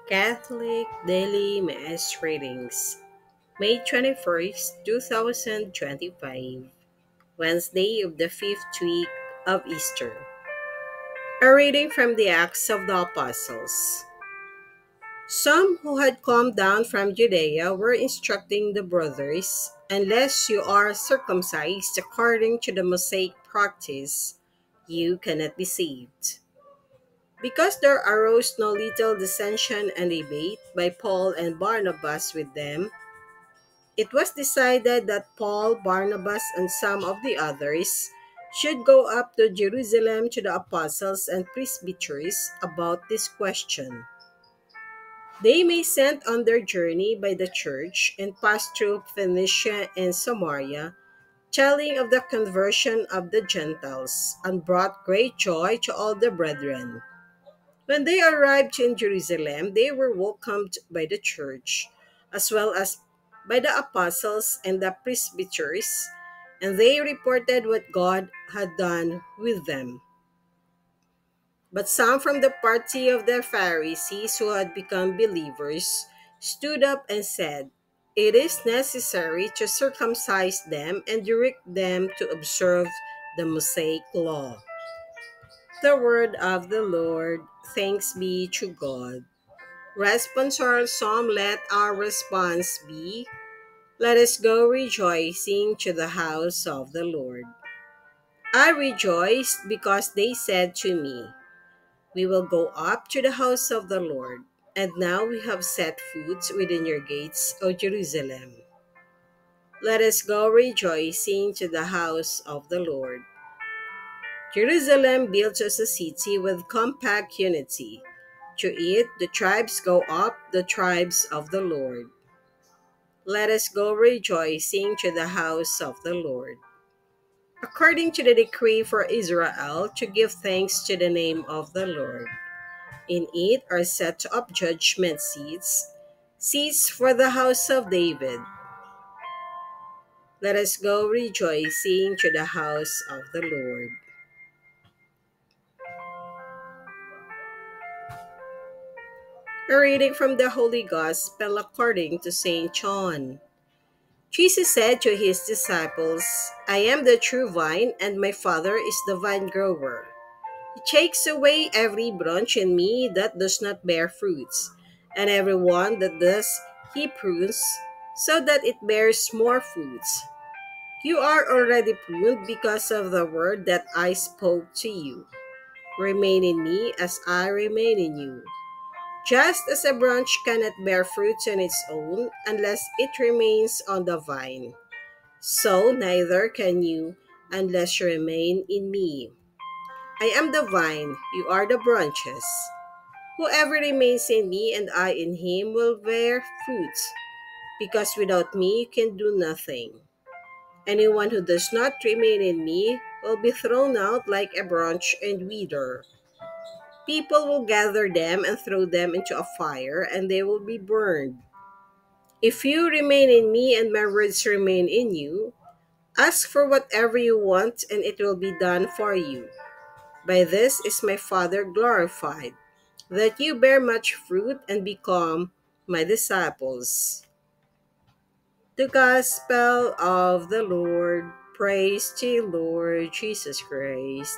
Catholic Daily Mass Readings, May 21st, 2025, Wednesday of the fifth week of Easter. A reading from the Acts of the Apostles. Some who had come down from Judea were instructing the brothers, unless you are circumcised according to the Mosaic practice, you cannot be saved. Because there arose no little dissension and debate by Paul and Barnabas with them, it was decided that Paul, Barnabas, and some of the others should go up to Jerusalem to the apostles and presbyteries about this question. They may sent on their journey by the church and passed through Phoenicia and Samaria, telling of the conversion of the Gentiles, and brought great joy to all the brethren. When they arrived in Jerusalem, they were welcomed by the church, as well as by the apostles and the presbyters, and they reported what God had done with them. But some from the party of the Pharisees who had become believers stood up and said, "It is necessary to circumcise them and direct them to observe the Mosaic law." The word of the Lord. Thanks be to God. Responsorial Psalm. Let our response be, "Let us go rejoicing to the house of the Lord." I rejoiced because they said to me, "We will go up to the house of the Lord." And now we have set foot within your gates, O Jerusalem. Let us go rejoicing to the house of the Lord. Jerusalem built as a city with compact unity. To it the tribes go up, the tribes of the Lord. Let us go rejoicing to the house of the Lord. According to the decree for Israel, to give thanks to the name of the Lord. In it are set up judgment seats, seats for the house of David. Let us go rejoicing to the house of the Lord. A reading from the Holy Gospel according to St. John. Jesus said to his disciples, "I am the true vine, and my Father is the vine grower. He takes away every branch in me that does not bear fruits, and every one that does, he prunes, so that it bears more fruits. You are already pruned because of the word that I spoke to you. Remain in me as I remain in you. Just as a branch cannot bear fruits on its own unless it remains on the vine, so neither can you unless you remain in me. I am the vine, you are the branches. Whoever remains in me and I in him will bear fruit, because without me you can do nothing. Anyone who does not remain in me will be thrown out like a branch and wither. People will gather them and throw them into a fire, and they will be burned. If you remain in me and my words remain in you, ask for whatever you want, and it will be done for you. By this is my Father glorified, that you bear much fruit and become my disciples. The Gospel of the Lord. Praise to you, Lord Jesus Christ.